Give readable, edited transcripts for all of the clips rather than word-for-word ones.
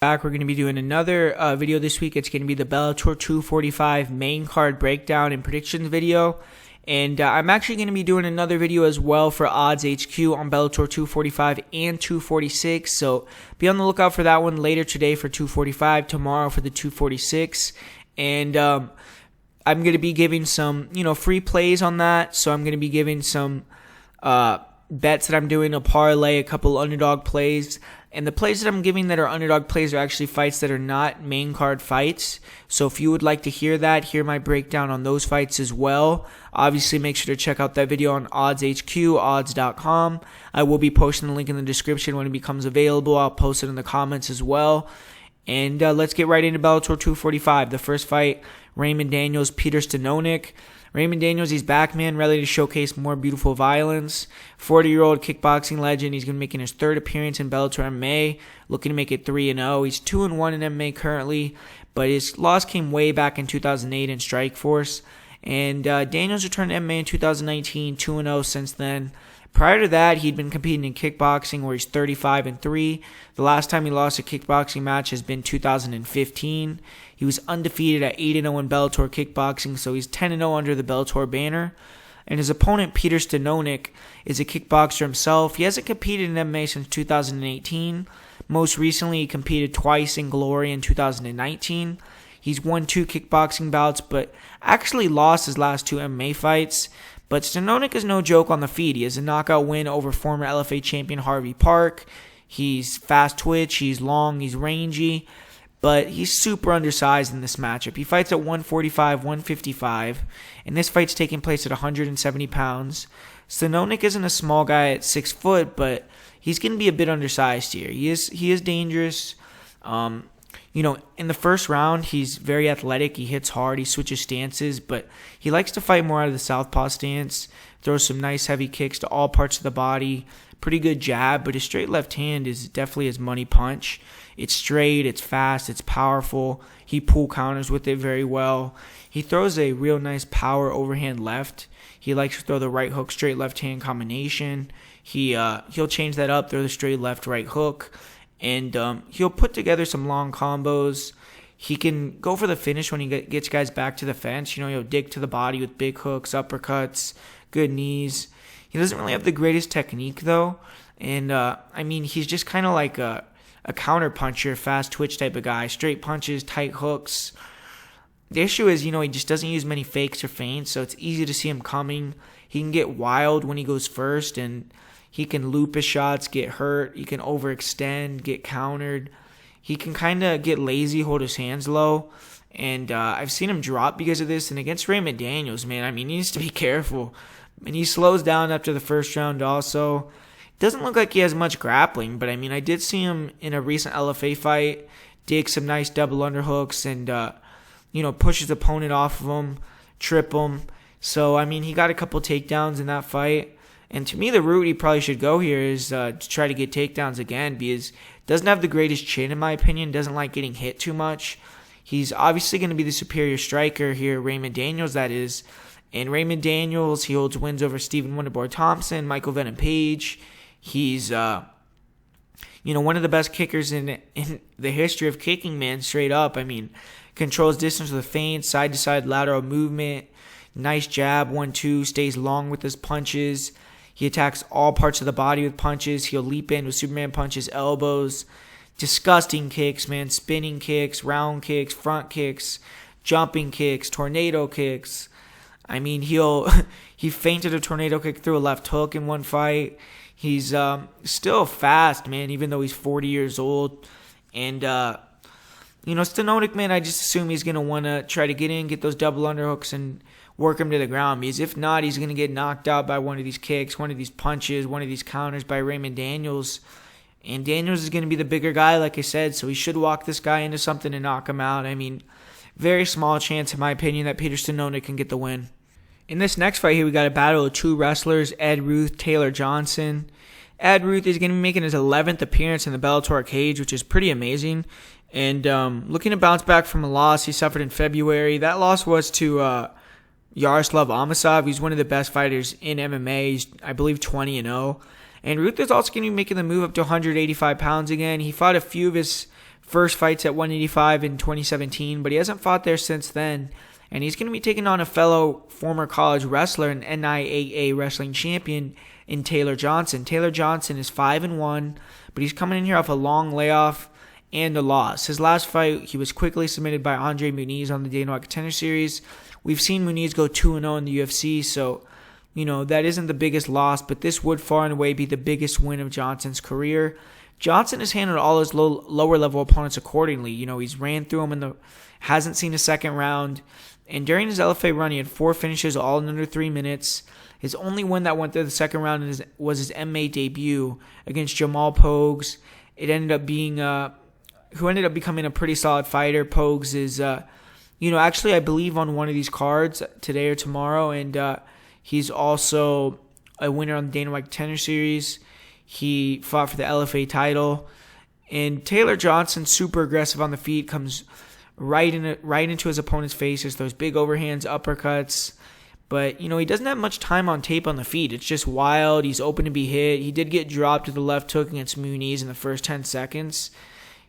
Back, we're going to be doing another video this week. It's going to be the Bellator 245 main card breakdown and predictions video. And I'm actually going to be doing another video as well for Odds HQ on Bellator 245 and 246. So be on the lookout for that one later today for 245, tomorrow for the 246. And I'm going to be giving some, free plays on that. So I'm going to be giving some bets that I'm doing, a parlay, a couple underdog plays. And the plays that I'm giving that are underdog plays are actually fights that are not main card fights. So if you would like to hear that, hear my breakdown on those fights as well, obviously make sure to check out that video on Odds HQ, odds.com. I will be posting the link in the description when it becomes available. I'll post it in the comments as well. And let's get right into Bellator 245. The first fight, Raymond Daniels, Peter Stanonik. Raymond Daniels, he's back, man, ready to showcase more beautiful violence. 40-year-old kickboxing legend. He's going to be making his third appearance in Bellator MMA, looking to make it 3-0. He's 2-1 in MMA currently, but his loss came way back in 2008 in Strikeforce. And Daniels returned to MMA in 2019, 2-0 since then. Prior to that, he'd been competing in kickboxing where he's 35-3. The last time he lost a kickboxing match has been 2015. He was undefeated at 8-0 in Bellator kickboxing, so he's 10-0 under the Bellator banner. And his opponent, Peter Stanonik, is a kickboxer himself. He hasn't competed in MMA since 2018. Most recently, he competed twice in Glory in 2019. He's won 2 kickboxing bouts, but actually lost his last 2 MMA fights. But Stanonik is no joke on the feet. He has a knockout win over former LFA champion Harvey Park. He's fast twitch, he's long, he's rangy, but he's super undersized in this matchup. He fights at 145, 155, and this fight's taking place at 170 pounds. Stanonik isn't a small guy at 6 foot, but he's going to be a bit undersized here. He is dangerous. In the first round, he's very athletic. He hits hard. He switches stances, but he likes to fight more out of the southpaw stance. Throws some nice heavy kicks to all parts of the body. Pretty good jab, but his straight left hand is definitely his money punch. It's straight, it's fast, it's powerful. He pull counters with it very well. He throws a real nice power overhand left. He likes to throw the right hook, straight left hand combination. He'll change that up, throw the straight left, right hook. And he'll put together some long combos. He can go for the finish when he gets guys back to the fence. He'll dig to the body with big hooks, uppercuts, good knees. He doesn't really have the greatest technique, though. And, he's just kind of like a counter puncher, fast twitch type of guy. Straight punches, tight hooks. The issue is, he just doesn't use many fakes or feints, so it's easy to see him coming. He can get wild when he goes first, and he can loop his shots, get hurt. He can overextend, get countered. He can kind of get lazy, hold his hands low. And I've seen him drop because of this. And against Raymond Daniels, man, he needs to be careful. And he slows down after the first round also. Doesn't look like he has much grappling. But, I did see him in a recent LFA fight dig some nice double underhooks and, push his opponent off of him, trip him. So, he got a couple takedowns in that fight. And to me, the route he probably should go here is to try to get takedowns again because he doesn't have the greatest chin, in my opinion, doesn't like getting hit too much. He's obviously going to be the superior striker here, Raymond Daniels, that is. And Raymond Daniels, he holds wins over Stephen Wonderboy Thompson, Michael Venom Page. He's, one of the best kickers in the history of kicking, man, straight up. Controls distance with a feint, side-to-side lateral movement, nice jab, 1-2, stays long with his punches. He attacks all parts of the body with punches. He'll leap in with Superman punches, elbows, disgusting kicks, man. Spinning kicks, round kicks, front kicks, jumping kicks, tornado kicks. He feinted a tornado kick through a left hook in one fight. He's still fast, man, even though he's 40 years old. And, Stanonik, man, I just assume he's going to want to try to get in, get those double underhooks, and work him to the ground, because if not, he's going to get knocked out by one of these kicks, one of these punches, one of these counters by Raymond Daniels. And Daniels is going to be the bigger guy, like I said, so he should walk this guy into something and knock him out. Very small chance, in my opinion, that Peter Stanonik can get the win. In this next fight here, we got a battle of 2 wrestlers, Ed Ruth, Taylor Johnson. Ed Ruth is going to be making his 11th appearance in the Bellator cage, which is pretty amazing. And looking to bounce back from a loss he suffered in February. That loss was to Yaroslav Amosov. He's one of the best fighters in MMA. He's, I believe, 20-0. And Ruth is also going to be making the move up to 185 pounds again. He fought a few of his first fights at 185 in 2017, but he hasn't fought there since then. And he's going to be taking on a fellow former college wrestler and NIAA wrestling champion in Taylor Johnson. Taylor Johnson is 5-1, but he's coming in here off a long layoff and a loss. His last fight, he was quickly submitted by Andre Muniz on the Dana White Contender Series. We've seen Muniz go 2-0 in the UFC, so that isn't the biggest loss, but this would far and away be the biggest win of Johnson's career. Johnson has handled all his lower level opponents accordingly. He's ran through them hasn't seen a second round. And during his LFA run, he had 4 finishes all in under 3 minutes. His only win that went through the second round was his MMA debut against Jamal Pogues. It ended up being who ended up becoming a pretty solid fighter. Pogues is actually I believe on one of these cards today or tomorrow, and he's also a winner on the Dana White Contender Series. He fought for the LFA title. And Taylor Johnson, super aggressive on the feet, comes right into his opponent's faces, those big overhands, uppercuts. But, he doesn't have much time on tape on the feet. It's just wild. He's open to be hit. He did get dropped to the left hook against Muniz in the first 10 seconds.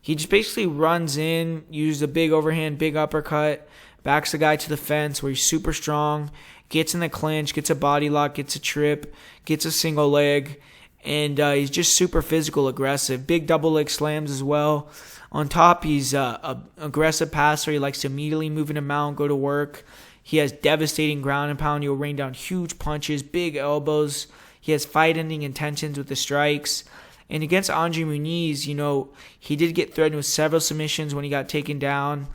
He just basically runs in, uses a big overhand, big uppercut, backs the guy to the fence where he's super strong, gets in the clinch, gets a body lock, gets a trip, gets a single leg, and he's just super physical, aggressive. Big double leg slams as well. On top, he's an aggressive passer. He likes to immediately move in a mount, go to work. He has devastating ground and pound. He'll rain down huge punches, big elbows. He has fight-ending intentions with the strikes. And against Andre Muniz, he did get threatened with several submissions when he got taken down.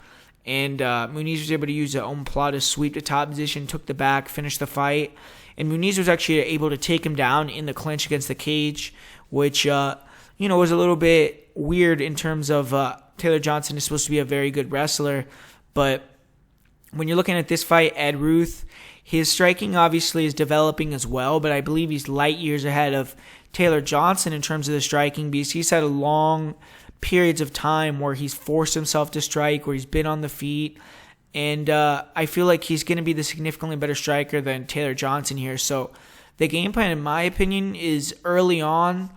And Muniz was able to use an omoplata sweep to top position, took the back, finished the fight. And Muniz was actually able to take him down in the clinch against the cage, which, was a little bit weird in terms of Taylor Johnson is supposed to be a very good wrestler. But when you're looking at this fight, Ed Ruth, his striking obviously is developing as well, but I believe he's light years ahead of Taylor Johnson in terms of the striking, because he's had a long periods of time where he's forced himself to strike, where he's been on the feet. And I feel like he's going to be the significantly better striker than Taylor Johnson here. So the game plan, in my opinion, is early on,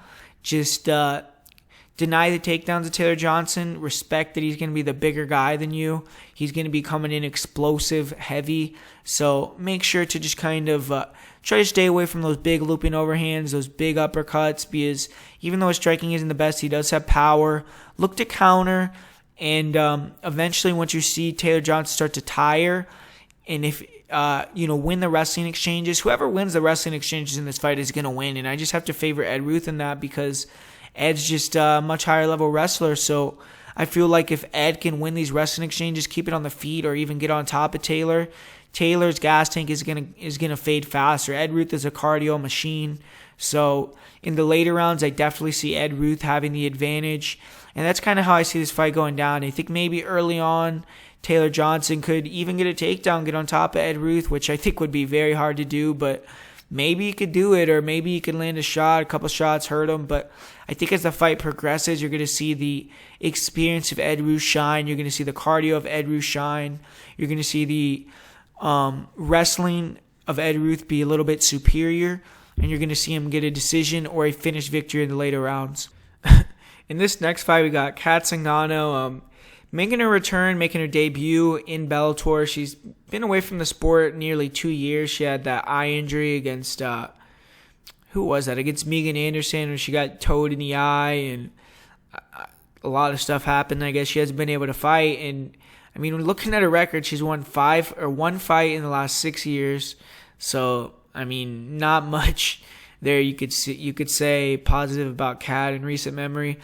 just deny the takedowns of Taylor Johnson, respect that he's going to be the bigger guy than you. He's going to be coming in explosive, heavy. So make sure to just kind of try to stay away from those big looping overhands, those big uppercuts, because even though his striking isn't the best, he does have power. Look to counter. And eventually, once you see Taylor Johnson start to tire, and if win the wrestling exchanges, whoever wins the wrestling exchanges in this fight is going to win. And I just have to favor Ed Ruth in that, because Ed's just a much higher level wrestler. So I feel like if Ed can win these wrestling exchanges, keep it on the feet, or even get on top of Taylor, Taylor's gas tank is gonna fade faster. Ed Ruth is a cardio machine. So in the later rounds, I definitely see Ed Ruth having the advantage. And that's kind of how I see this fight going down. I think maybe early on, Taylor Johnson could even get a takedown, get on top of Ed Ruth, which I think would be very hard to do, but maybe he could do it, or maybe he could land a shot, a couple shots, hurt him. But I think as the fight progresses, you're going to see the experience of Ed Ruth shine. You're going to see the cardio of Ed Ruth shine. You're going to see the wrestling of Ed Ruth be a little bit superior, and you're going to see him get a decision or a finished victory in the later rounds. In this next fight, we got Kat Zingano making her return, making her debut in Bellator. She's been away from the sport nearly 2 years. She had that eye injury against, who was that? Against Megan Anderson, where she got toed in the eye, and a lot of stuff happened. I guess she hasn't been able to fight. And I mean, looking at her record, she's won one fight in the last 6 years. So I mean, not much there you could say positive about Kat in recent memory.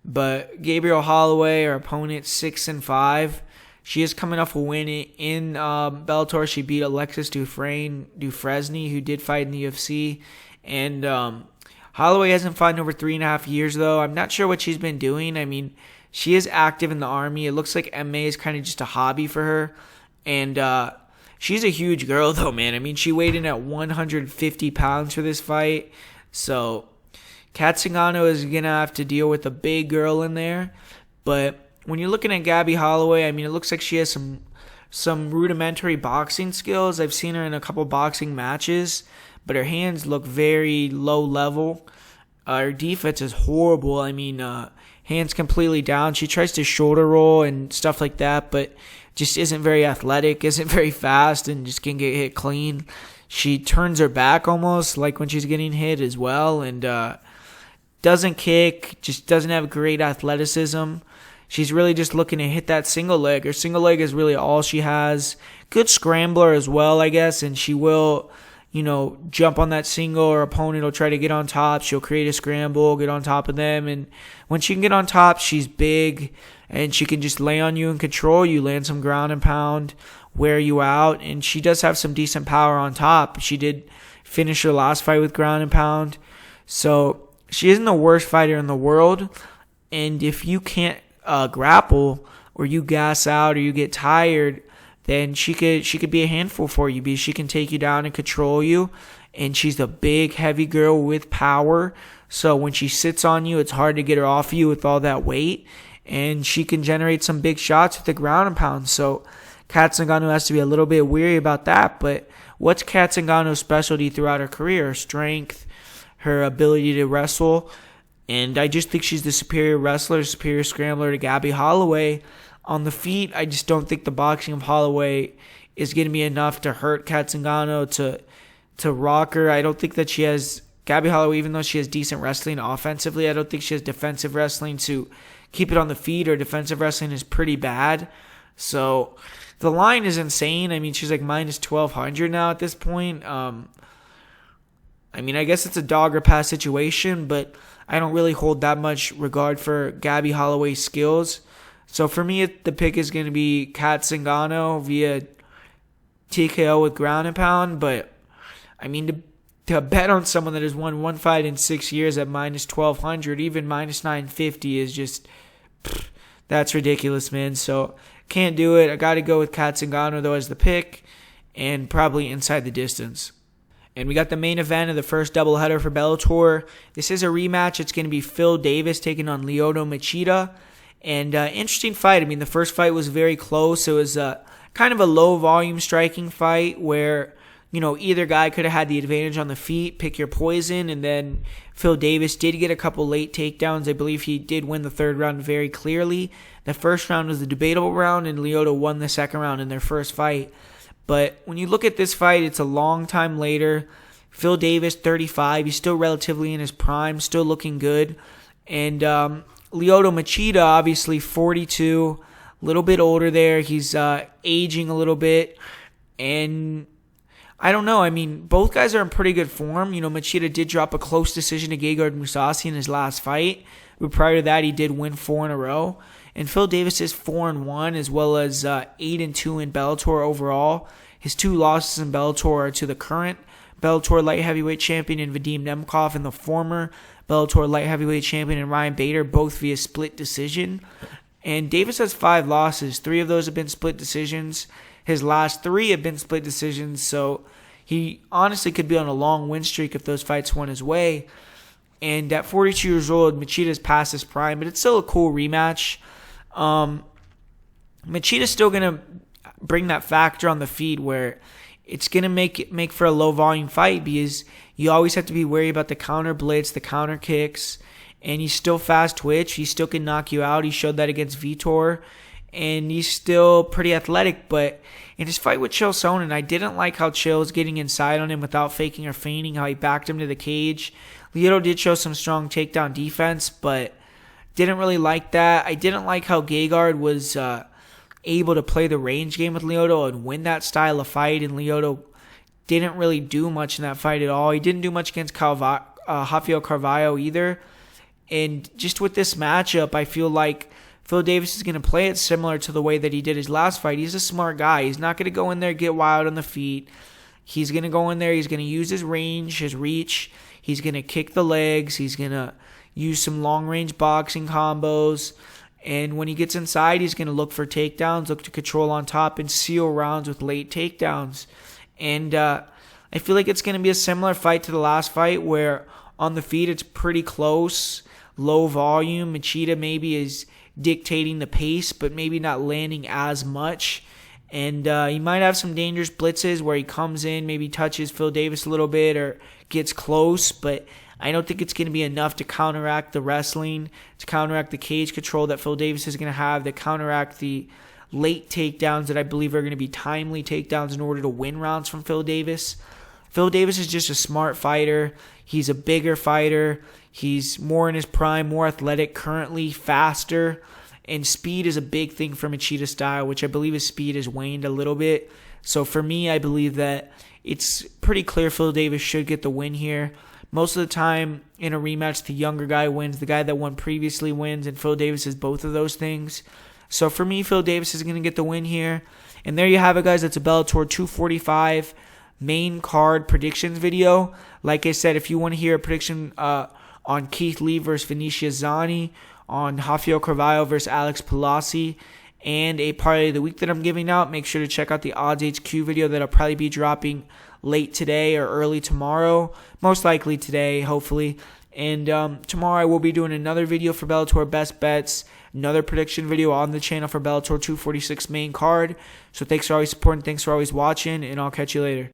But Gabrielle Holloway, her opponent, 6-5. She is coming off a win in Bellator. She beat Alexis Dufresne, who did fight in the UFC. And Holloway hasn't fought in over 3.5 years, though. I'm not sure what she's been doing. I mean, she is active in the Army. It looks like MMA is kind of just a hobby for her. And she's a huge girl, though, man. I mean, she weighed in at 150 pounds for this fight. So Kat Zingano is going to have to deal with a big girl in there. But when you're looking at Gabby Holloway, I mean, it looks like she has some rudimentary boxing skills. I've seen her in a couple boxing matches, but her hands look very low level. Her defense is horrible. I mean, hands completely down. She tries to shoulder roll and stuff like that, but just isn't very athletic, isn't very fast, and just can get hit clean. She turns her back almost like when she's getting hit as well, and doesn't kick, just doesn't have great athleticism. She's really just looking to hit that single leg. Her single leg is really all she has. Good scrambler as well, I guess, and she will, jump on that single. Her opponent will try to get on top. She'll create a scramble, get on top of them, and when she can get on top, she's big, and she can just lay on you and control you, land some ground and pound, wear you out, and she does have some decent power on top. She did finish her last fight with ground and pound, so she isn't the worst fighter in the world, and if you can't grapple, or you gas out, or you get tired, then she could be a handful for you, because she can take you down and control you, and she's a big, heavy girl with power, so when she sits on you, it's hard to get her off you with all that weight, and she can generate some big shots with the ground and pound, so Kat Zingano has to be a little bit weary about that. But what's Kat Zingano's specialty throughout her career? Her strength, her ability to wrestle, and I just think she's the superior wrestler, superior scrambler to Gabby Holloway. On the feet, I just don't think the boxing of Holloway is going to be enough to hurt Kat Zingano, to rock her. I don't think that she has, Gabby Holloway, even though she has decent wrestling offensively, I don't think she has defensive wrestling to keep it on the feet. Her defensive wrestling is pretty bad. So the line is insane. I mean, she's like minus 1,200 now at this point. I guess it's a dog or pass situation, but I don't really hold that much regard for Gabby Holloway's skills. So for me, the pick is going to be Kat Zingano via TKO with ground and pound. But, to bet on someone that has won one fight in 6 years at minus 1,200, even minus 950 is just, that's ridiculous, man. So can't do it. I got to go with Kat Zingano, though, as the pick, and probably inside the distance. And we got the main event of the first doubleheader for Bellator. This is a rematch. It's going to be Phil Davis taking on Lyoto Machida. And interesting fight. The first fight was very close. It was kind of a low-volume striking fight where, either guy could have had the advantage on the feet, pick your poison, and then Phil Davis did get a couple late takedowns. I believe he did win the third round very clearly. The first round was the debatable round, and Lyoto won the second round in their first fight. But when you look at this fight, it's a long time later. Phil Davis, 35. He's still relatively in his prime, still looking good. And Lyoto Machida, obviously 42, a little bit older there. He's aging a little bit. And I don't know. Both guys are in pretty good form. Machida did drop a close decision to Gegard Mousasi in his last fight. But prior to that, he did win 4 in a row. And Phil Davis is 4-1, as well as 8-2 in Bellator overall. His 2 losses in Bellator are to the current Bellator light heavyweight champion in Vadim Nemkov and the former Bellator light heavyweight champion in Ryan Bader, both via split decision. And Davis has 5 losses. 3 of those have been split decisions. His last 3 have been split decisions, so he honestly could be on a long win streak if those fights went his way. And at 42 years old, Machida's past his prime, but it's still a cool rematch. Machida's still going to bring that factor on the feet where it's going to make for a low-volume fight, because you always have to be wary about the counter blitz, the counter kicks, and he's still fast twitch. He still can knock you out. He showed that against Vitor, and he's still pretty athletic. But in his fight with Chael Sonnen, I didn't like how Chael was getting inside on him without faking or feigning, how he backed him to the cage. Lyoto did show some strong takedown defense, but didn't really like that. I didn't like how Gegard was able to play the range game with Lyoto and win that style of fight, and Lyoto didn't really do much in that fight at all. He didn't do much against Rafael Carvalho either. And just with this matchup, I feel like Phil Davis is going to play it similar to the way that he did his last fight. He's a smart guy. He's not going to go in there, get wild on the feet. He's going to go in there. He's going to use his range, his reach. He's going to kick the legs. He's going to use some long-range boxing combos. And when he gets inside, he's going to look for takedowns, look to control on top, and seal rounds with late takedowns. And I feel like it's going to be a similar fight to the last fight where on the feet it's pretty close, low volume. Machida maybe is dictating the pace, but maybe not landing as much. And he might have some dangerous blitzes where he comes in, maybe touches Phil Davis a little bit or gets close. But I don't think it's going to be enough to counteract the wrestling, to counteract the cage control that Phil Davis is going to have, to counteract the late takedowns that I believe are going to be timely takedowns in order to win rounds from Phil Davis. Phil Davis is just a smart fighter. He's a bigger fighter. He's more in his prime, more athletic, currently faster. And speed is a big thing for Machida style, which I believe his speed has waned a little bit. So for me, I believe that it's pretty clear Phil Davis should get the win here. Most of the time in a rematch, the younger guy wins. The guy that won previously wins, and Phil Davis is both of those things. So for me, Phil Davis is going to get the win here. And there you have it, guys. That's a Bellator 245 main card predictions video. Like I said, if you want to hear a prediction on Keith Lee versus Vinicius Zani, on Rafael Carvalho versus Alex Pelassi, and a parlay of the week that I'm giving out, make sure to check out the Odds HQ video that'll probably be dropping late today or early tomorrow. Most likely today, hopefully. And tomorrow I will be doing another video for Bellator Best Bets, another prediction video on the channel for Bellator 246 main card. So thanks for always supporting, thanks for always watching, and I'll catch you later.